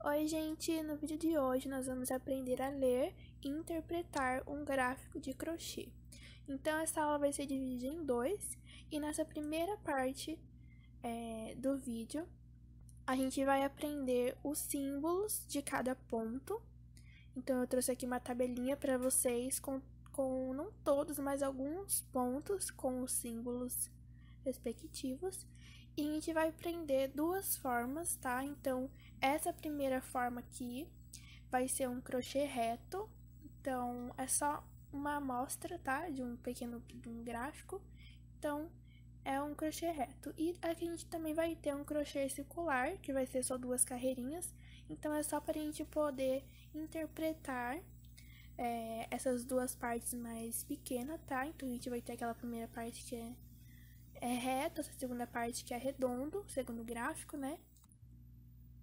Oi, gente! No vídeo de hoje nós vamos aprender a ler e interpretar um gráfico de crochê. Então, essa aula vai ser dividida em dois, e nessa primeira parte do vídeo, a gente vai aprender os símbolos de cada ponto. Então, eu trouxe aqui uma tabelinha para vocês com não todos, mas alguns pontos com os símbolos respectivos. E a gente vai aprender duas formas, tá? Então, essa primeira forma aqui vai ser um crochê reto. Então, é só uma amostra, tá? De um gráfico. Então, é um crochê reto. E aqui a gente também vai ter um crochê circular, que vai ser só duas carreirinhas. Então, é só para a gente poder interpretar essas duas partes mais pequenas, tá? Então, a gente vai ter aquela primeira parte que é reto, essa segunda parte que é redondo, segundo gráfico, né?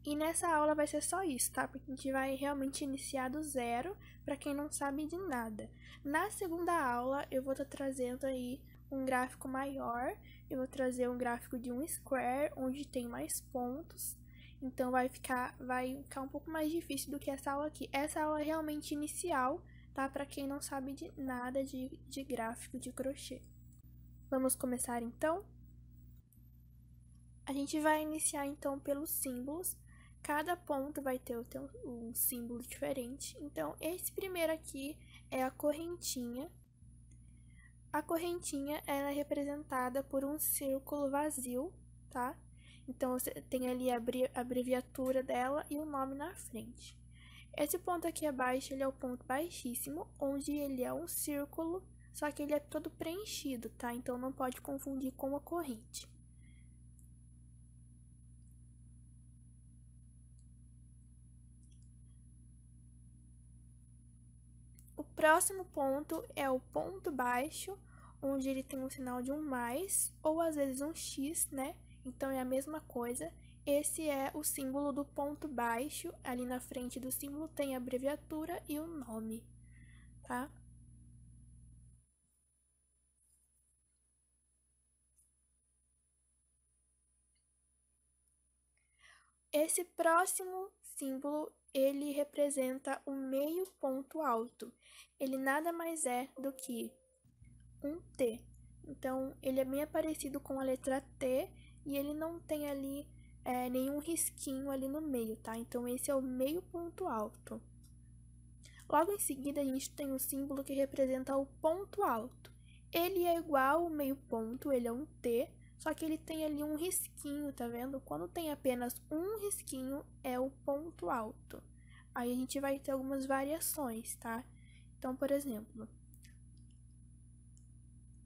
E nessa aula vai ser só isso, tá? Porque a gente vai realmente iniciar do zero, para quem não sabe de nada. Na segunda aula, eu vou estar trazendo aí um gráfico maior, eu vou trazer um gráfico de um square, onde tem mais pontos. Então, vai ficar um pouco mais difícil do que essa aula aqui. Essa aula é realmente inicial, tá? Para quem não sabe de nada de gráfico de crochê. Vamos começar então? A gente vai iniciar então pelos símbolos. Cada ponto vai ter um símbolo diferente. Então, esse primeiro aqui é a correntinha. A correntinha ela é representada por um círculo vazio, tá? Então, você tem ali a abreviatura dela e o nome na frente. Esse ponto aqui abaixo, ele é o ponto baixíssimo, onde ele é um círculo, só que ele é todo preenchido, tá? Então, não pode confundir com a corrente. O próximo ponto é o ponto baixo, onde ele tem um sinal de um mais, ou às vezes um X, né? Então, é a mesma coisa. Esse é o símbolo do ponto baixo. Ali na frente do símbolo tem a abreviatura e o nome, tá? Esse próximo símbolo, ele representa o meio ponto alto. Ele nada mais é do que um T. Então, ele é bem parecido com a letra T e ele não tem ali nenhum risquinho ali no meio, tá? Então, esse é o meio ponto alto. Logo em seguida, a gente tem o símbolo que representa o ponto alto. Ele é igual ao meio ponto, ele é um T, só que ele tem ali um risquinho, tá vendo? Quando tem apenas um risquinho, é o ponto alto. Aí a gente vai ter algumas variações, tá? Então, por exemplo,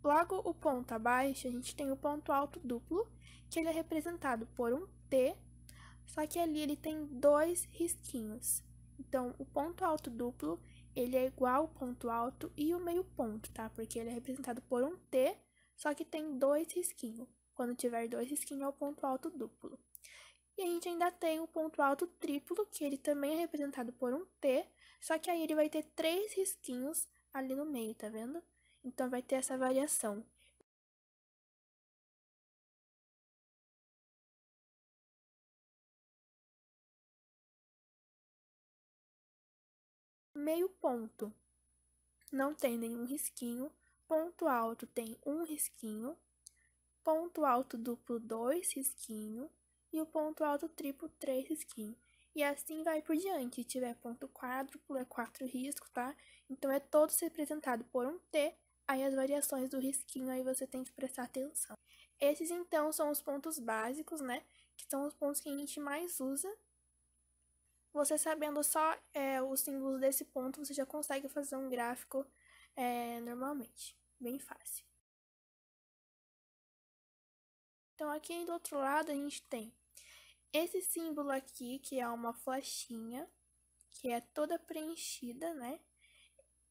logo o ponto abaixo, a gente tem o ponto alto duplo, que ele é representado por um T, só que ali ele tem dois risquinhos. Então, o ponto alto duplo, ele é igual ao ponto alto e o meio ponto, tá? Porque ele é representado por um T, só que tem dois risquinhos. Quando tiver dois risquinhos, é o ponto alto duplo. E a gente ainda tem o ponto alto triplo, que ele também é representado por um T, só que aí ele vai ter três risquinhos ali no meio, tá vendo? Então, vai ter essa variação. Meio ponto não tem nenhum risquinho, ponto alto tem um risquinho, ponto alto duplo, dois risquinhos, e o ponto alto triplo, três risquinhos. E assim vai por diante. Se tiver ponto quádruplo, é quatro riscos, tá? Então, é todo representado por um T, aí as variações do risquinho, aí você tem que prestar atenção. Esses, então, são os pontos básicos, né? Que são os pontos que a gente mais usa. Você sabendo só os símbolos desse ponto, você já consegue fazer um gráfico normalmente. Bem fácil. Então, aqui do outro lado, a gente tem esse símbolo aqui, que é uma flechinha, que é toda preenchida, né?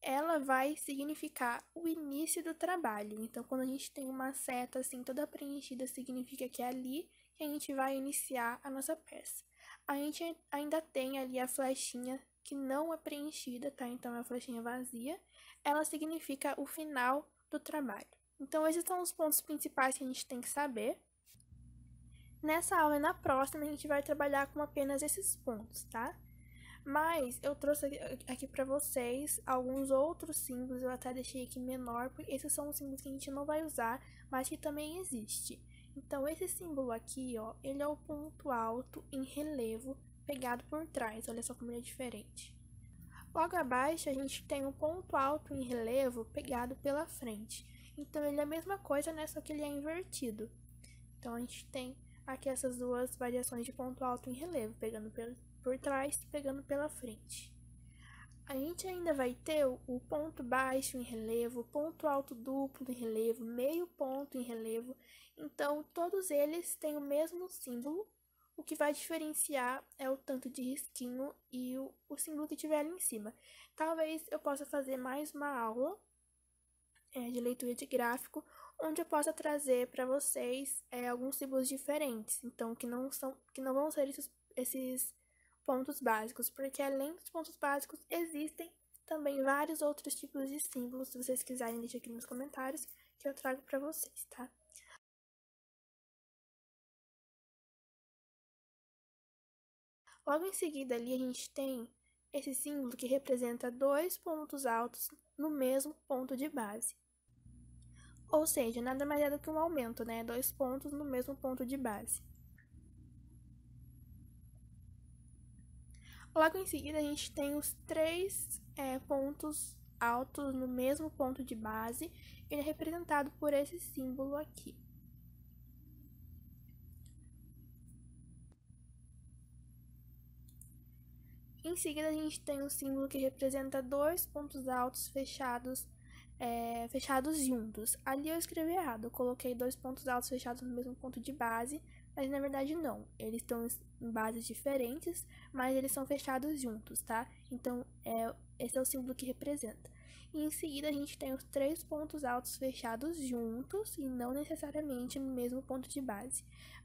Ela vai significar o início do trabalho. Então, quando a gente tem uma seta assim toda preenchida, significa que é ali que a gente vai iniciar a nossa peça. A gente ainda tem ali a flechinha que não é preenchida, tá? Então, é a flechinha vazia. Ela significa o final do trabalho. Então, esses são os pontos principais que a gente tem que saber. Nessa aula e na próxima, a gente vai trabalhar com apenas esses pontos, tá? Mas eu trouxe aqui para vocês alguns outros símbolos, eu até deixei aqui menor, porque esses são os símbolos que a gente não vai usar, mas que também existe. Então, esse símbolo aqui, ó, ele é o ponto alto em relevo pegado por trás, olha só como ele é diferente. Logo abaixo, a gente tem um ponto alto em relevo pegado pela frente. Então, ele é a mesma coisa, né, só que ele é invertido. Então, a gente tem aqui essas duas variações de ponto alto em relevo, pegando por trás e pegando pela frente. A gente ainda vai ter o ponto baixo em relevo, ponto alto duplo em relevo, meio ponto em relevo. Então, todos eles têm o mesmo símbolo. O que vai diferenciar é o tanto de risquinho e o símbolo que tiver ali em cima. Talvez eu possa fazer mais uma aula de leitura de gráfico, onde eu possa trazer para vocês alguns símbolos diferentes, então que não vão ser esses pontos básicos, porque além dos pontos básicos existem também vários outros tipos de símbolos. Se vocês quiserem, deixa aqui nos comentários que eu trago para vocês, tá? Logo em seguida ali a gente tem esse símbolo que representa dois pontos altos no mesmo ponto de base. Ou seja, nada mais é do que um aumento, né? 2 pontos no mesmo ponto de base. Logo em seguida, a gente tem os 3 pontos altos no mesmo ponto de base. Ele é representado por esse símbolo aqui. Em seguida, a gente tem um símbolo que representa 2 pontos altos fechados juntos. Ali eu escrevi errado, eu coloquei 2 pontos altos fechados no mesmo ponto de base, mas na verdade não. Eles estão em bases diferentes, mas eles são fechados juntos, tá? Então, esse é o símbolo que representa. E em seguida, a gente tem os 3 pontos altos fechados juntos e não necessariamente no mesmo ponto de base.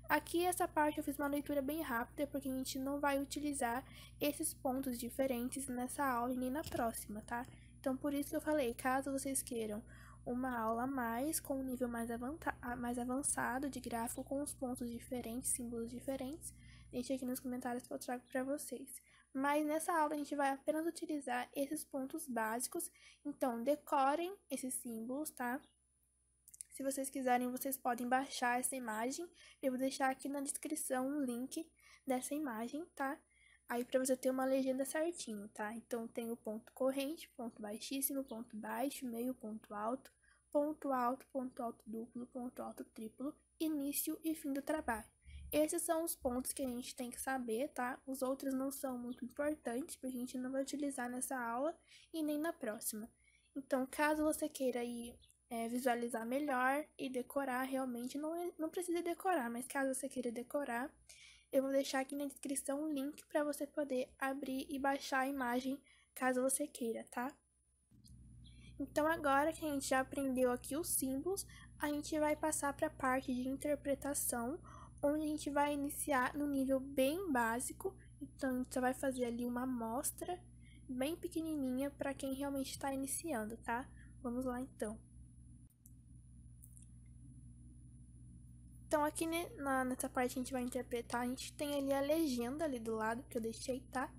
Aqui, essa parte eu fiz uma leitura bem rápida, porque a gente não vai utilizar esses pontos diferentes nessa aula e nem na próxima, tá? Então, por isso que eu falei, caso vocês queiram uma aula a mais, com um nível mais avançado de gráfico, com os pontos diferentes, símbolos diferentes, deixe aqui nos comentários que eu trago para vocês. Mas nessa aula a gente vai apenas utilizar esses pontos básicos, então decorem esses símbolos, tá? Se vocês quiserem, vocês podem baixar essa imagem. Eu vou deixar aqui na descrição um link dessa imagem, tá? Aí para você ter uma legenda certinho, tá? Então tem o ponto corrente, ponto baixíssimo, ponto baixo, meio, ponto alto, ponto alto duplo, ponto alto triplo, início e fim do trabalho. Esses são os pontos que a gente tem que saber, tá? Os outros não são muito importantes, porque a gente não vai utilizar nessa aula e nem na próxima. Então, caso você queira ir visualizar melhor e decorar, realmente não precisa decorar, mas caso você queira decorar, eu vou deixar aqui na descrição um link para você poder abrir e baixar a imagem, caso você queira, tá? Então, agora que a gente já aprendeu aqui os símbolos, a gente vai passar para a parte de interpretação, onde a gente vai iniciar no nível bem básico. Então, a gente só vai fazer ali uma amostra bem pequenininha para quem realmente está iniciando, tá? Vamos lá, então. Então, aqui nessa parte que a gente vai interpretar, a gente tem ali a legenda ali do lado, que eu deixei, tá?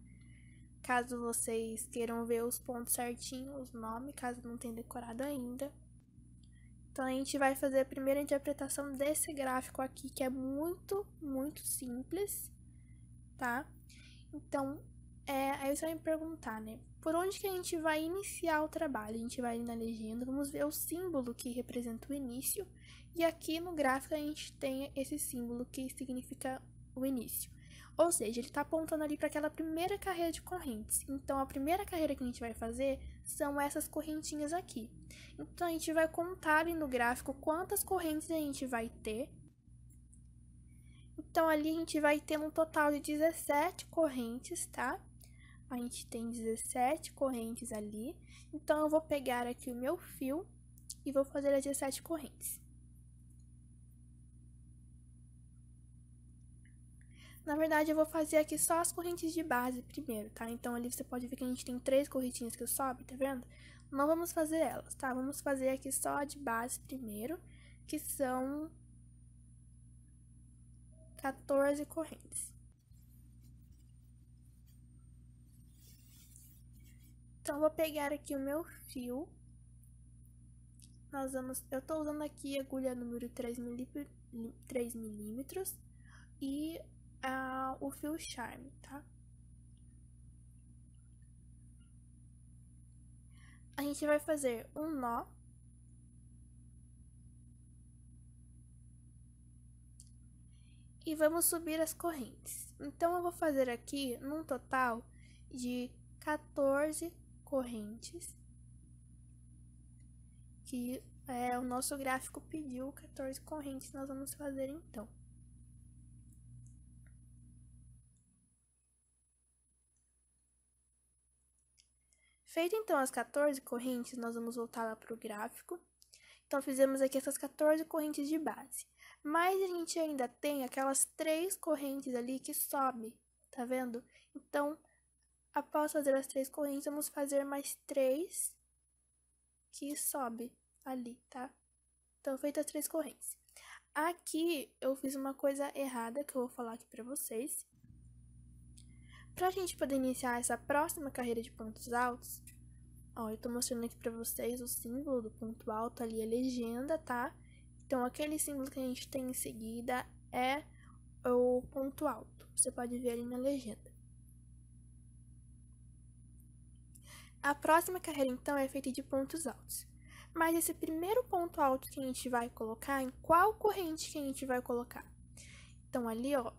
Caso vocês queiram ver os pontos certinhos, os nomes, caso não tenha decorado ainda. Então, a gente vai fazer a primeira interpretação desse gráfico aqui, que é muito, muito simples, tá? Então, aí você vai me perguntar, né? Por onde que a gente vai iniciar o trabalho? A gente vai ir na legenda, vamos ver o símbolo que representa o início. E aqui no gráfico a gente tem esse símbolo que significa o início. Ou seja, ele está apontando ali para aquela primeira carreira de correntes. Então, a primeira carreira que a gente vai fazer são essas correntinhas aqui. Então, a gente vai contar ali no gráfico quantas correntes a gente vai ter. Então, ali a gente vai ter um total de 17 correntes, tá? A gente tem 17 correntes ali. Então, eu vou pegar aqui o meu fio e vou fazer as 17 correntes. Na verdade, eu vou fazer aqui só as correntes de base primeiro, tá? Então, ali você pode ver que a gente tem 3 correntinhas que sobem, tá vendo? Não vamos fazer elas, tá? Vamos fazer aqui só a de base primeiro, que são... 14 correntes. Então, vou pegar aqui o meu fio. Eu tô usando aqui a agulha número 3 milímetros e o fio Charme, tá? A gente vai fazer um nó. E vamos subir as correntes. Então, eu vou fazer aqui num total de 14 correntes, que o nosso gráfico pediu 14 correntes, nós vamos fazer então. Feito então as 14 correntes, nós vamos voltar lá para o gráfico. Então, fizemos aqui essas 14 correntes de base. Mas a gente ainda tem aquelas 3 correntes ali que sobe, tá vendo? Então, após fazer as 3 correntes, vamos fazer mais 3 que sobe ali, tá? Então, feitas as 3 correntes. Aqui, eu fiz uma coisa errada que eu vou falar aqui pra vocês. Pra gente poder iniciar essa próxima carreira de pontos altos, ó, eu tô mostrando aqui pra vocês o símbolo do ponto alto ali, a legenda, tá? Então, aquele símbolo que a gente tem em seguida é o ponto alto. Você pode ver ali na legenda. A próxima carreira, então, é feita de pontos altos. Mas esse primeiro ponto alto que a gente vai colocar, em qual corrente que a gente vai colocar? Então, ali, ó,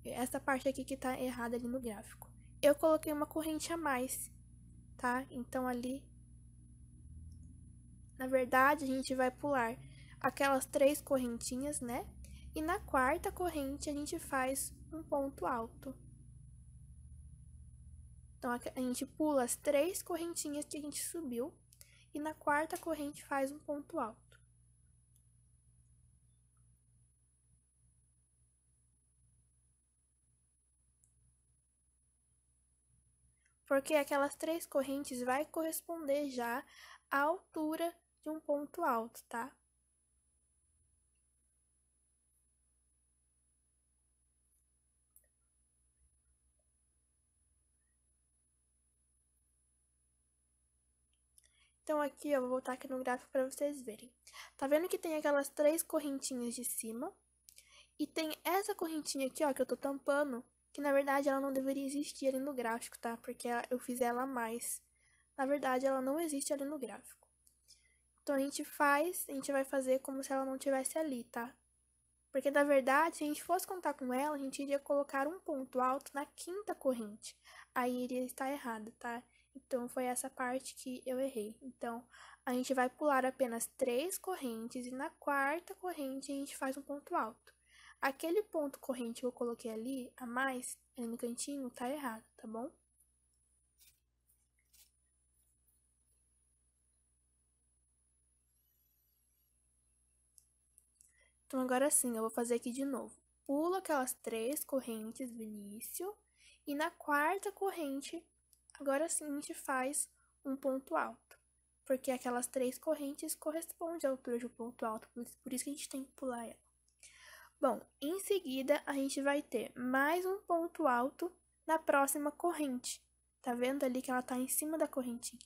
essa parte aqui que tá errada ali no gráfico. Eu coloquei uma corrente a mais, tá? Então, ali, na verdade, a gente vai pular aquelas 3 correntinhas, né? E na quarta corrente, a gente faz um ponto alto. Então, a gente pula as 3 correntinhas que a gente subiu e na quarta corrente faz um ponto alto. Porque aquelas 3 correntes vai corresponder já à altura de um ponto alto, tá? Então, aqui eu vou voltar aqui no gráfico para vocês verem. Tá vendo que tem aquelas 3 correntinhas de cima? E tem essa correntinha aqui, ó, que eu tô tampando, que na verdade ela não deveria existir ali no gráfico, tá? Porque eu fiz ela a mais. Na verdade, ela não existe ali no gráfico. Então, a gente vai fazer como se ela não tivesse ali, tá? Porque, na verdade, se a gente fosse contar com ela, a gente iria colocar um ponto alto na quinta corrente. Aí iria estar errado, tá? Então, foi essa parte que eu errei. Então, a gente vai pular apenas 3 correntes e na quarta corrente a gente faz um ponto alto. Aquele ponto corrente que eu coloquei ali, a mais, ali no cantinho, tá errado, tá bom? Então, agora sim, eu vou fazer aqui de novo. Pulo aquelas 3 correntes do início e na quarta corrente, agora sim, a gente faz um ponto alto. Porque aquelas 3 correntes correspondem à altura de um ponto alto, por isso que a gente tem que pular ela. Bom, em seguida, a gente vai ter mais um ponto alto na próxima corrente. Tá vendo ali que ela tá em cima da correntinha?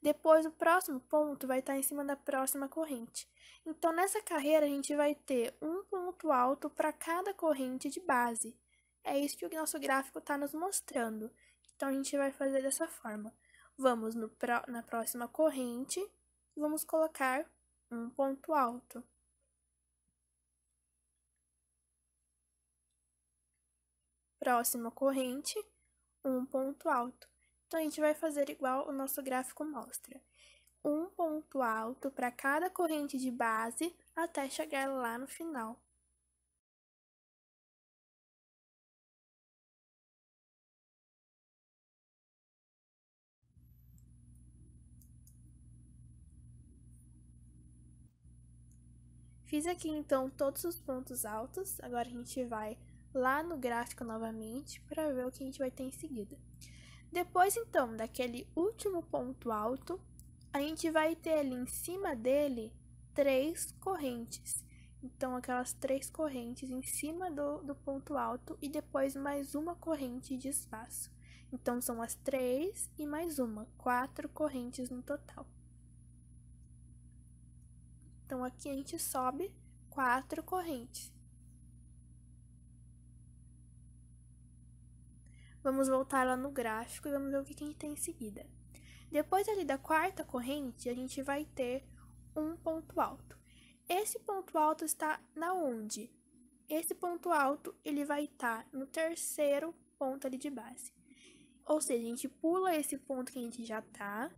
Depois, o próximo ponto vai estar em cima da próxima corrente. Então, nessa carreira, a gente vai ter um ponto alto para cada corrente de base. É isso que o nosso gráfico está nos mostrando. Então, a gente vai fazer dessa forma. Vamos na próxima corrente e vamos colocar um ponto alto. Próxima corrente, um ponto alto. Então, a gente vai fazer igual o nosso gráfico mostra. Um ponto alto para cada corrente de base até chegar lá no final. Fiz aqui então todos os pontos altos, agora a gente vai lá no gráfico novamente para ver o que a gente vai ter em seguida. Depois então daquele último ponto alto, a gente vai ter ali em cima dele 3 correntes. Então, aquelas 3 correntes em cima do ponto alto e depois mais uma corrente de espaço. Então, são as 3 e mais uma, 4 correntes no total. Então, aqui a gente sobe 4 correntes. Vamos voltar lá no gráfico e vamos ver o que a gente tem em seguida. Depois ali da 4ª corrente, a gente vai ter um ponto alto. Esse ponto alto está na onde? Esse ponto alto, ele vai estar no 3º ponto ali de base. Ou seja, a gente pula esse ponto que a gente já tá,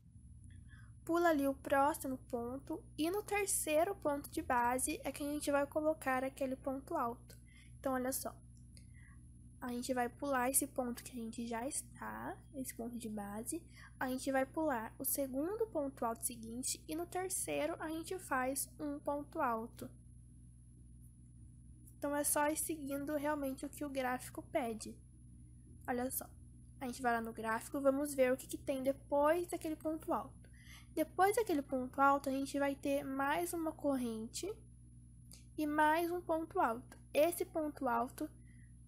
pula ali o próximo ponto, e no 3º ponto de base é que a gente vai colocar aquele ponto alto. Então, olha só. A gente vai pular esse ponto que a gente já está, esse ponto de base. A gente vai pular o 2º ponto alto seguinte e no 3º a gente faz um ponto alto. Então, é só ir seguindo realmente o que o gráfico pede. Olha só, a gente vai lá no gráfico, vamos ver o que tem depois daquele ponto alto. Depois daquele ponto alto, a gente vai ter mais uma corrente e mais um ponto alto. Esse ponto alto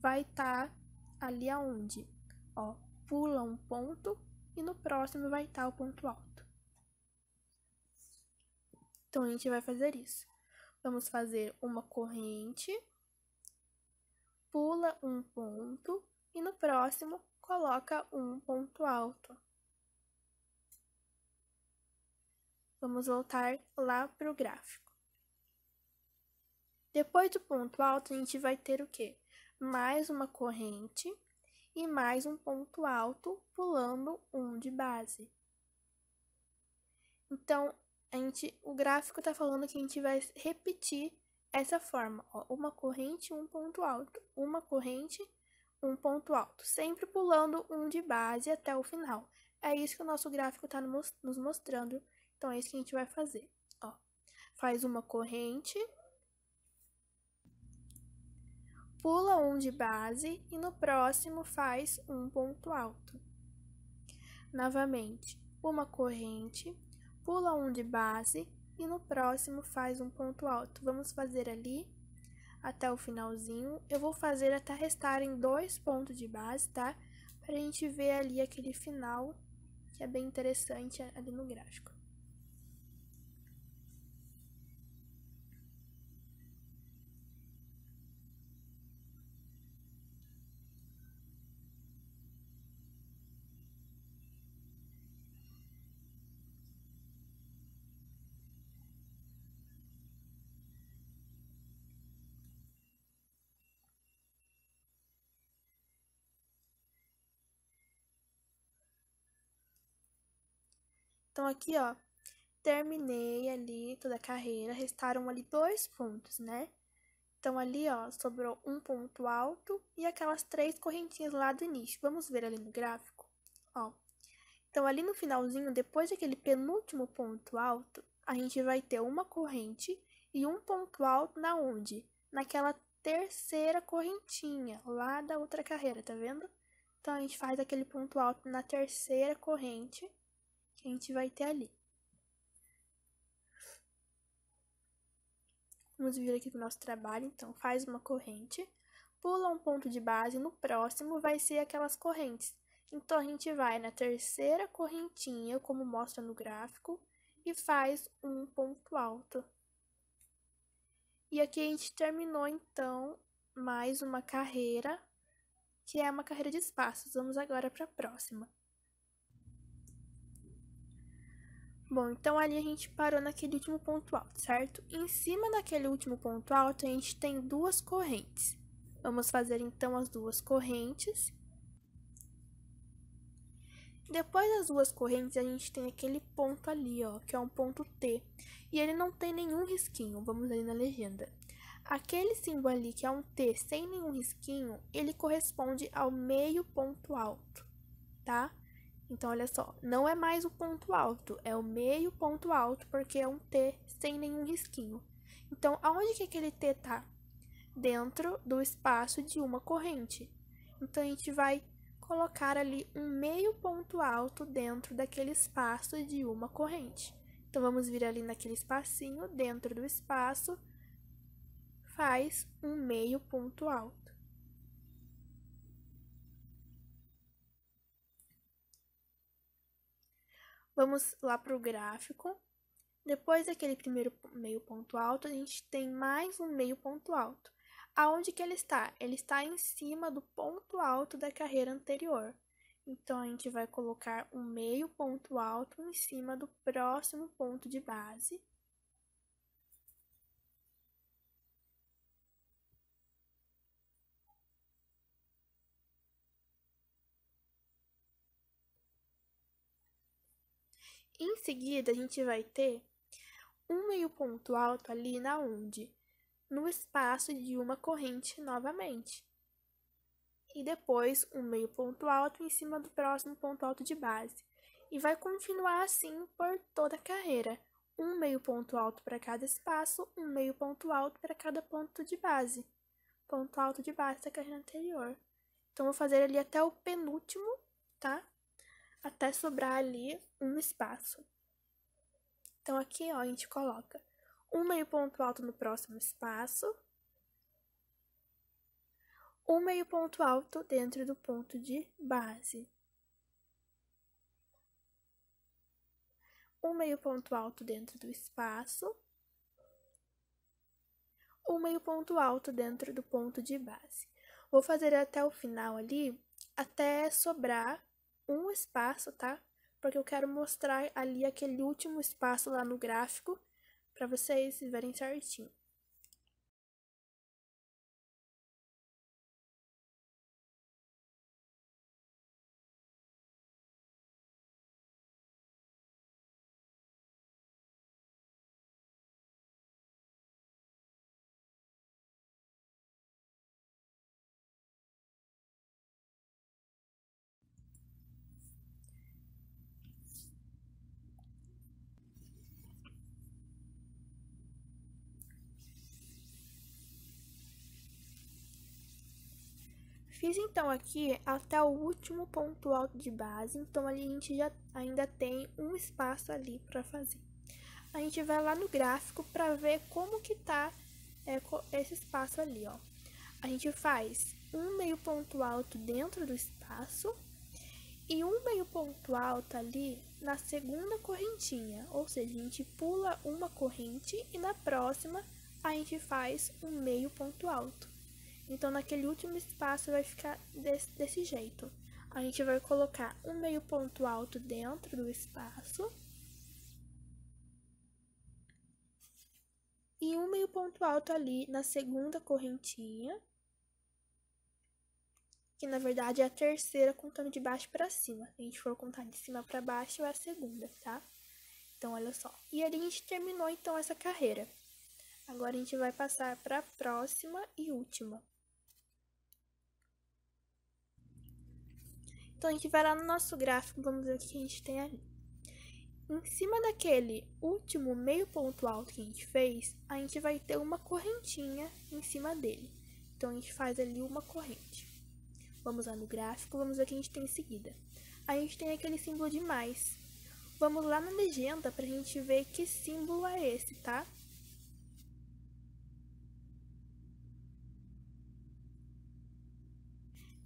vai estar ali aonde? Ó, pula um ponto e no próximo vai estar o ponto alto. Então, a gente vai fazer isso. Vamos fazer uma corrente, pula um ponto e no próximo coloca um ponto alto. Vamos voltar lá para o gráfico. Depois do ponto alto, a gente vai ter o quê? Mais uma corrente e mais um ponto alto, pulando um de base. Então, o gráfico está falando que a gente vai repetir essa forma, ó, uma corrente, um ponto alto, uma corrente, um ponto alto, sempre pulando um de base até o final. É isso que o nosso gráfico está nos mostrando, então é isso que a gente vai fazer, ó. Faz uma corrente, pula um de base e no próximo faz um ponto alto. Novamente, uma corrente, pula um de base e no próximo faz um ponto alto. Vamos fazer ali até o finalzinho. Eu vou fazer até restarem 2 pontos de base, tá? Pra gente ver ali aquele final, que é bem interessante ali no gráfico. Então, aqui, ó, terminei ali toda a carreira, restaram ali 2 pontos, né? Então, ali, ó, sobrou um ponto alto e aquelas 3 correntinhas lá do início. Vamos ver ali no gráfico, ó. Então, ali no finalzinho, depois daquele penúltimo ponto alto, a gente vai ter uma corrente e um ponto alto na onde? Naquela 3ª correntinha, lá da outra carreira, tá vendo? Então, a gente faz aquele ponto alto na 3ª corrente que a gente vai ter ali. Vamos vir aqui para o nosso trabalho, então, faz uma corrente, pula um ponto de base, no próximo vai ser aquelas correntes. Então, a gente vai na 3ª correntinha, como mostra no gráfico, e faz um ponto alto. E aqui a gente terminou, então, mais uma carreira, que é uma carreira de espaços. Vamos agora para a próxima. Bom, então ali a gente parou naquele último ponto alto, certo? Em cima daquele último ponto alto, a gente tem 2 correntes. Vamos fazer, então, as 2 correntes. Depois das 2 correntes, a gente tem aquele ponto ali, ó, que é um ponto T. E ele não tem nenhum risquinho, vamos ali na legenda. Aquele símbolo ali, que é um T sem nenhum risquinho, ele corresponde ao meio ponto alto, tá? Então, olha só, não é mais o ponto alto, é o meio ponto alto, porque é um T sem nenhum risquinho. Então, aonde que aquele T tá? Dentro do espaço de uma corrente. Então, a gente vai colocar ali um meio ponto alto dentro daquele espaço de uma corrente. Então, vamos vir ali naquele espacinho, dentro do espaço, faz um meio ponto alto. Vamos lá para o gráfico. Depois daquele primeiro meio ponto alto, a gente tem mais um meio ponto alto. Aonde que ele está? Ele está em cima do ponto alto da carreira anterior. Então, a gente vai colocar um meio ponto alto em cima do próximo ponto de base. Em seguida, a gente vai ter um meio ponto alto ali na onde? No espaço de uma corrente novamente. E depois um meio ponto alto em cima do próximo ponto alto de base. E vai continuar assim por toda a carreira. Um meio ponto alto para cada espaço, um meio ponto alto para cada ponto de base. Ponto alto de base da carreira anterior. Então, vou fazer ali até o penúltimo, tá? Até sobrar ali um espaço. Então, aqui, ó, a gente coloca um meio ponto alto no próximo espaço, um meio ponto alto dentro do ponto de base, um meio ponto alto dentro do espaço, um meio ponto alto dentro do ponto de base. Vou fazer até o final ali, até sobrar um espaço, tá? Porque eu quero mostrar ali aquele último espaço lá no gráfico, para vocês verem certinho. Fiz então aqui até o último ponto alto de base, então ali a gente já ainda tem um espaço ali para fazer. A gente vai lá no gráfico para ver como que tá esse espaço ali, ó. A gente faz um meio ponto alto dentro do espaço e um meio ponto alto ali na segunda correntinha, ou seja, a gente pula uma corrente e na próxima a gente faz um meio ponto alto. Então, naquele último espaço vai ficar desse jeito. A gente vai colocar um meio ponto alto dentro do espaço e um meio ponto alto ali na segunda correntinha, que na verdade é a terceira contando de baixo para cima. Se a gente for contar de cima para baixo, é a segunda, tá? Então, olha só. E ali a gente terminou então essa carreira. Agora a gente vai passar para a próxima e última. Então, a gente vai lá no nosso gráfico, vamos ver o que a gente tem ali. Em cima daquele último meio ponto alto que a gente fez, a gente vai ter uma correntinha em cima dele. Então, a gente faz ali uma corrente. Vamos lá no gráfico, vamos ver o que a gente tem em seguida. A gente tem aquele símbolo de mais. Vamos lá na legenda para a gente ver que símbolo é esse, tá?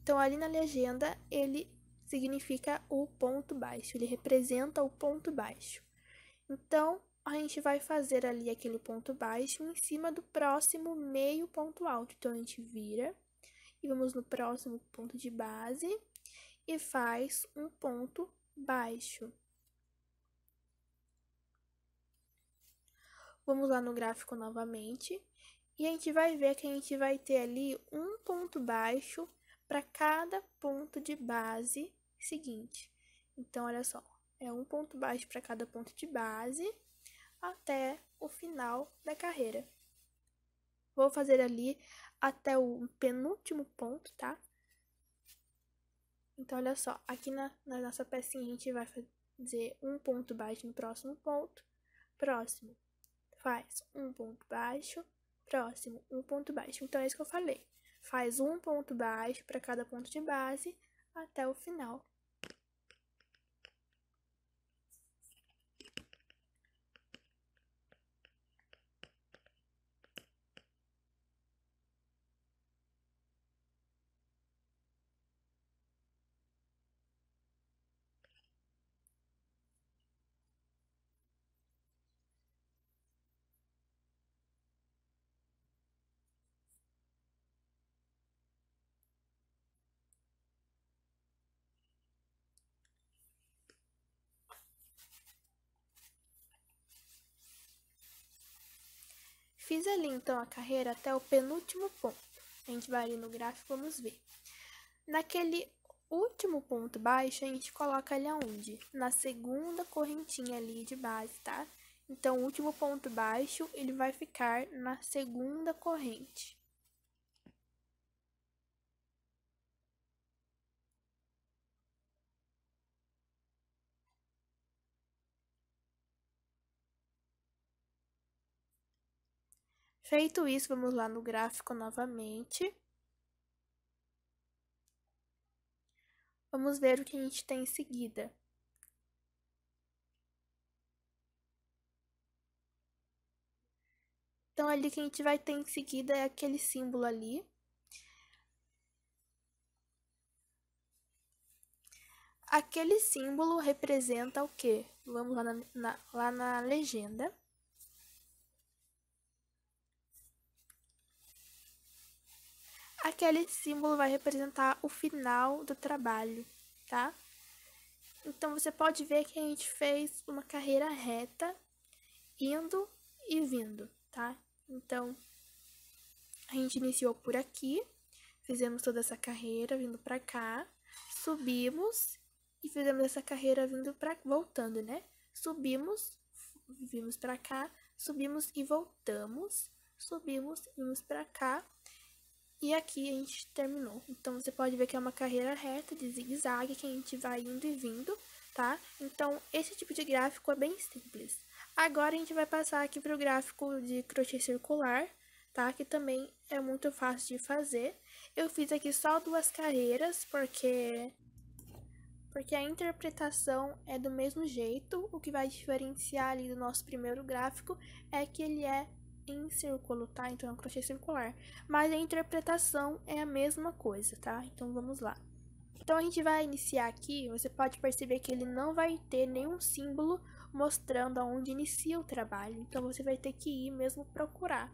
Então, ali na legenda, ele significa o ponto baixo, ele representa o ponto baixo. Então, a gente vai fazer ali aquele ponto baixo em cima do próximo meio ponto alto. Então, a gente vira e vamos no próximo ponto de base e faz um ponto baixo. Vamos lá no gráfico novamente e a gente vai ver que a gente vai ter ali um ponto baixo para cada ponto de base seguinte. Então, olha só, é um ponto baixo para cada ponto de base até o final da carreira. Vou fazer ali até o penúltimo ponto, tá? Então, olha só, aqui na nossa pecinha a gente vai fazer um ponto baixo no próximo ponto, próximo, faz um ponto baixo, próximo, um ponto baixo. Então, é isso que eu falei. Faz um ponto baixo para cada ponto de base até o final. Fiz ali então a carreira até o penúltimo ponto. A gente vai ali no gráfico, vamos ver. Naquele último ponto baixo, a gente coloca ele aonde? Na segunda correntinha ali de base, tá? Então, o último ponto baixo, ele vai ficar na segunda corrente. Feito isso, vamos lá no gráfico novamente. Vamos ver o que a gente tem em seguida. Então, ali que a gente vai ter em seguida é aquele símbolo ali. Aquele símbolo representa o quê? Vamos lá na legenda. Aquele símbolo vai representar o final do trabalho, tá? Então, você pode ver que a gente fez uma carreira reta, indo e vindo, tá? Então, a gente iniciou por aqui, fizemos toda essa carreira vindo pra cá, subimos e fizemos essa carreira voltando, né? Subimos, vimos pra cá, subimos e voltamos, subimos, vimos pra cá. E aqui a gente terminou. Então, você pode ver que é uma carreira reta de zigue-zague que a gente vai indo e vindo, tá? Então, esse tipo de gráfico é bem simples. Agora, a gente vai passar aqui para o gráfico de crochê circular, tá? Que também é muito fácil de fazer. Eu fiz aqui só 2 carreiras, porque a interpretação é do mesmo jeito. O que vai diferenciar ali do nosso primeiro gráfico é que ele é em círculo, tá? Então é um crochê circular. Mas a interpretação é a mesma coisa, tá? Então vamos lá. Então a gente vai iniciar aqui, você pode perceber que ele não vai ter nenhum símbolo mostrando aonde inicia o trabalho. Então você vai ter que ir mesmo procurar.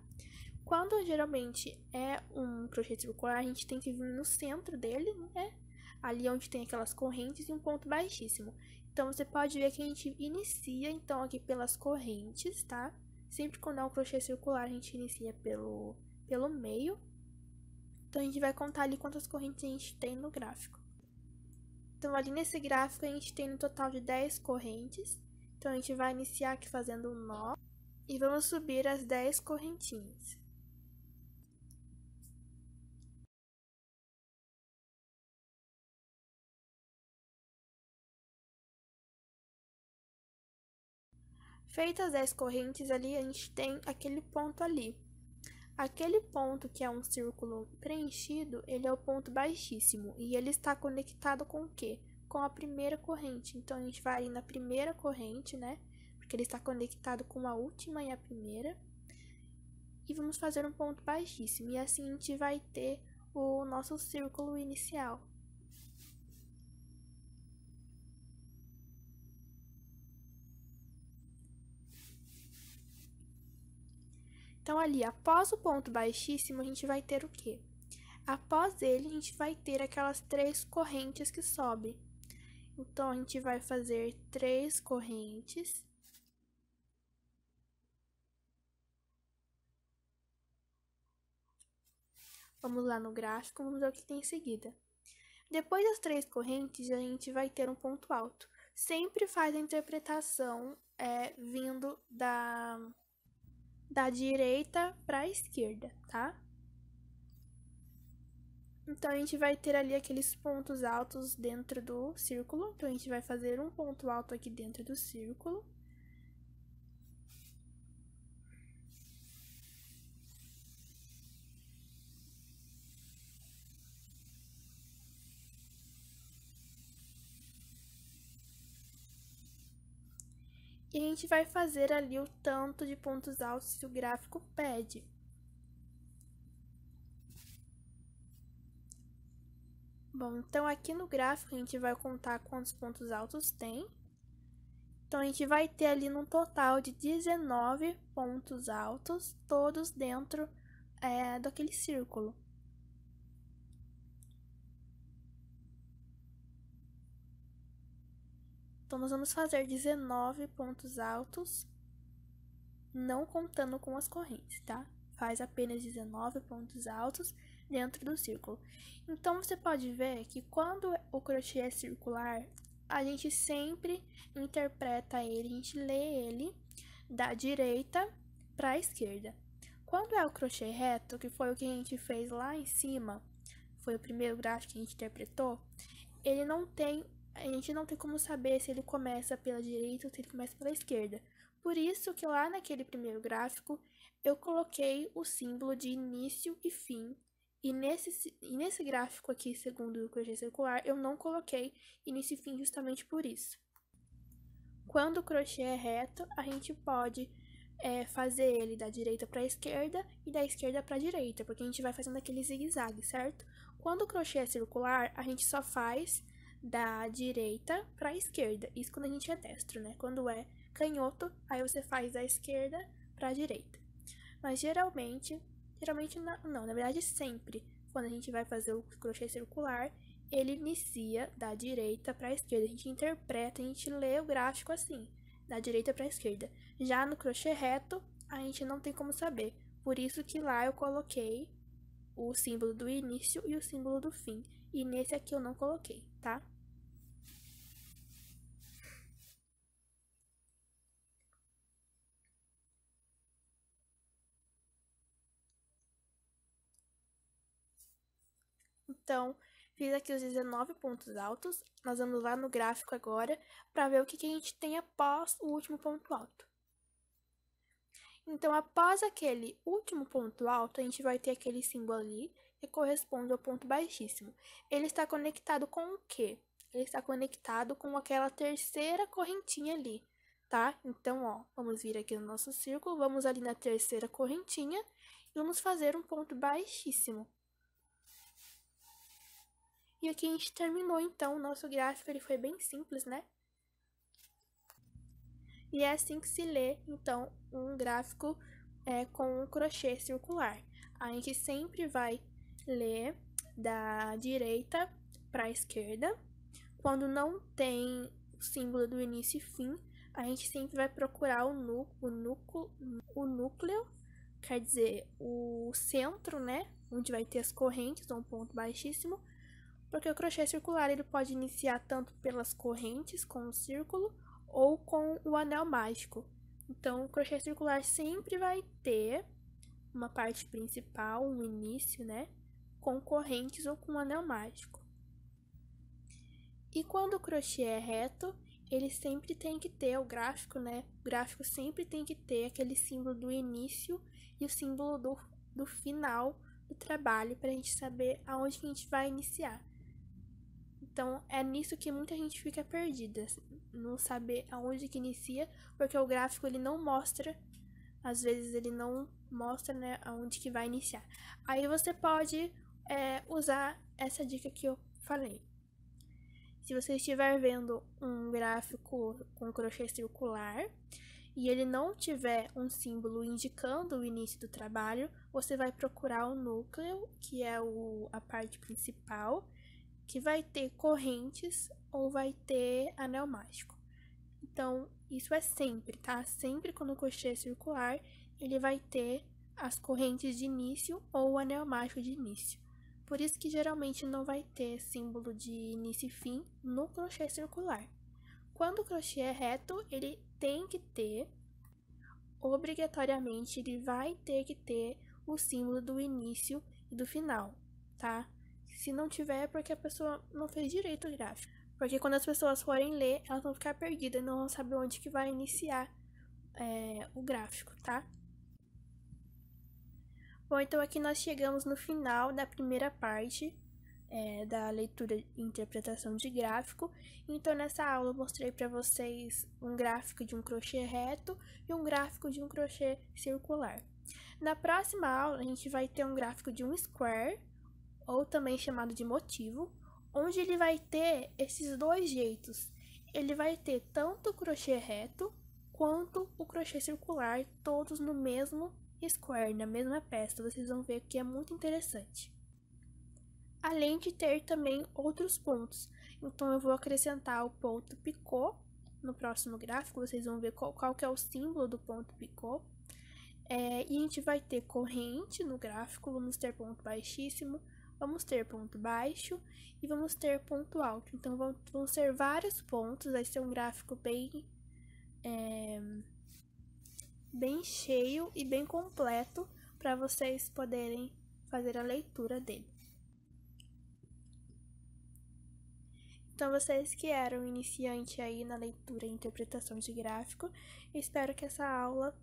Quando geralmente é um crochê circular, a gente tem que vir no centro dele, né? Ali onde tem aquelas correntes e um ponto baixíssimo. Então você pode ver que a gente inicia então aqui pelas correntes, tá? Sempre quando é um crochê circular, a gente inicia pelo meio. Então, a gente vai contar ali quantas correntes a gente tem no gráfico. Então, ali nesse gráfico, a gente tem no total de 10 correntes. Então, a gente vai iniciar aqui fazendo um nó. E vamos subir as 10 correntinhas. Feitas as 10 correntes ali, a gente tem aquele ponto ali. Aquele ponto que é um círculo preenchido, ele é o ponto baixíssimo. E ele está conectado com o quê? Com a primeira corrente. Então, a gente vai ali na primeira corrente, né? Porque ele está conectado com a última e a primeira. E vamos fazer um ponto baixíssimo. E assim a gente vai ter o nosso círculo inicial. Então, ali, após o ponto baixíssimo, a gente vai ter o quê? Após ele, a gente vai ter aquelas 3 correntes que sobem. Então, a gente vai fazer 3 correntes. Vamos lá no gráfico, vamos ver o que tem em seguida. Depois das 3 correntes, a gente vai ter um ponto alto. Sempre faz a interpretação vindo da direita para a esquerda, tá? Então, a gente vai ter ali aqueles pontos altos dentro do círculo. Então, a gente vai fazer um ponto alto aqui dentro do círculo. E a gente vai fazer ali o tanto de pontos altos que o gráfico pede. Bom, então aqui no gráfico a gente vai contar quantos pontos altos tem. Então, a gente vai ter ali num total de 19 pontos altos, todos dentro daquele círculo. Então, nós vamos fazer 19 pontos altos não contando com as correntes, tá? Faz apenas 19 pontos altos dentro do círculo. Então, você pode ver que quando o crochê é circular, a gente sempre interpreta ele, a gente lê ele da direita para a esquerda. Quando é o crochê reto, que foi o que a gente fez lá em cima, foi o primeiro gráfico que a gente interpretou, a gente não tem como saber se ele começa pela direita ou se ele começa pela esquerda. Por isso que lá naquele primeiro gráfico, eu coloquei o símbolo de início e fim. E nesse gráfico aqui, segundo o crochê circular, eu não coloquei início e fim justamente por isso. Quando o crochê é reto, a gente pode fazer ele da direita para a esquerda e da esquerda para a direita, porque a gente vai fazendo aquele zigue-zague, certo? Quando o crochê é circular, a gente só faz da direita para a esquerda. Isso quando a gente é destro, né? Quando é canhoto, aí você faz da esquerda para a direita. Mas geralmente não, na verdade sempre, quando a gente vai fazer o crochê circular, ele inicia da direita para a esquerda. A gente interpreta, a gente lê o gráfico assim, da direita para a esquerda. Já no crochê reto, a gente não tem como saber. Por isso que lá eu coloquei o símbolo do início e o símbolo do fim. E nesse aqui eu não coloquei, tá? Então, fiz aqui os 19 pontos altos. Nós vamos lá no gráfico agora para ver o que a gente tem após o último ponto alto. Então, após aquele último ponto alto, a gente vai ter aquele símbolo ali que corresponde ao ponto baixíssimo. Ele está conectado com o quê? Ele está conectado com aquela terceira correntinha ali, tá? Então, ó, vamos vir aqui no nosso círculo, vamos ali na terceira correntinha e vamos fazer um ponto baixíssimo. E aqui a gente terminou, então, o nosso gráfico, ele foi bem simples, né? E é assim que se lê, então, um gráfico com um crochê circular. A gente sempre vai ler da direita para a esquerda. Quando não tem o símbolo do início e fim, a gente sempre vai procurar o núcleo, quer dizer, o centro, né? Onde vai ter as correntes, ou um ponto baixíssimo. Porque o crochê circular ele pode iniciar tanto pelas correntes com o círculo ou com o anel mágico. Então, o crochê circular sempre vai ter uma parte principal, um início, né, com correntes ou com um anel mágico. E quando o crochê é reto, ele sempre tem que ter o gráfico, né? O gráfico sempre tem que ter aquele símbolo do início e o símbolo do final do trabalho para a gente saber aonde que a gente vai iniciar. Então, é nisso que muita gente fica perdida, não saber aonde que inicia, porque o gráfico ele não mostra, às vezes ele não mostra, né, aonde que vai iniciar. Aí você pode usar essa dica que eu falei. Se você estiver vendo um gráfico com crochê circular e ele não tiver um símbolo indicando o início do trabalho, você vai procurar o núcleo, que é a parte principal, que vai ter correntes ou vai ter anel mágico. Então, isso é sempre, tá? Sempre quando o crochê é circular, ele vai ter as correntes de início ou o anel mágico de início. Por isso que geralmente não vai ter símbolo de início e fim no crochê circular. Quando o crochê é reto, ele tem que ter, obrigatoriamente, ele vai ter que ter o símbolo do início e do final, tá? Se não tiver, é porque a pessoa não fez direito o gráfico. Porque quando as pessoas forem ler, elas vão ficar perdidas e não vão saber onde que vai iniciar o gráfico, tá? Bom, então aqui nós chegamos no final da primeira parte da leitura e interpretação de gráfico. Então nessa aula eu mostrei para vocês um gráfico de um crochê reto e um gráfico de um crochê circular. Na próxima aula a gente vai ter um gráfico de um square, ou também chamado de motivo, onde ele vai ter esses dois jeitos. Ele vai ter tanto o crochê reto quanto o crochê circular, todos no mesmo square, na mesma peça. Vocês vão ver que é muito interessante. Além de ter também outros pontos. Então, eu vou acrescentar o ponto picô no próximo gráfico. Vocês vão ver qual que é o símbolo do ponto picô. E a gente vai ter corrente no gráfico, vamos ter ponto baixíssimo, vamos ter ponto baixo e vamos ter ponto alto. Então, vão ser vários pontos, vai ser um gráfico bem cheio e bem completo para vocês poderem fazer a leitura dele. Então, vocês que eram iniciante aí na leitura e interpretação de gráfico, espero que essa aula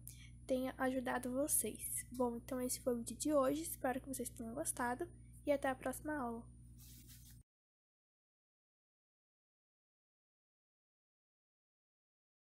tenha ajudado vocês. Bom, então esse foi o vídeo de hoje, espero que vocês tenham gostado e até a próxima aula.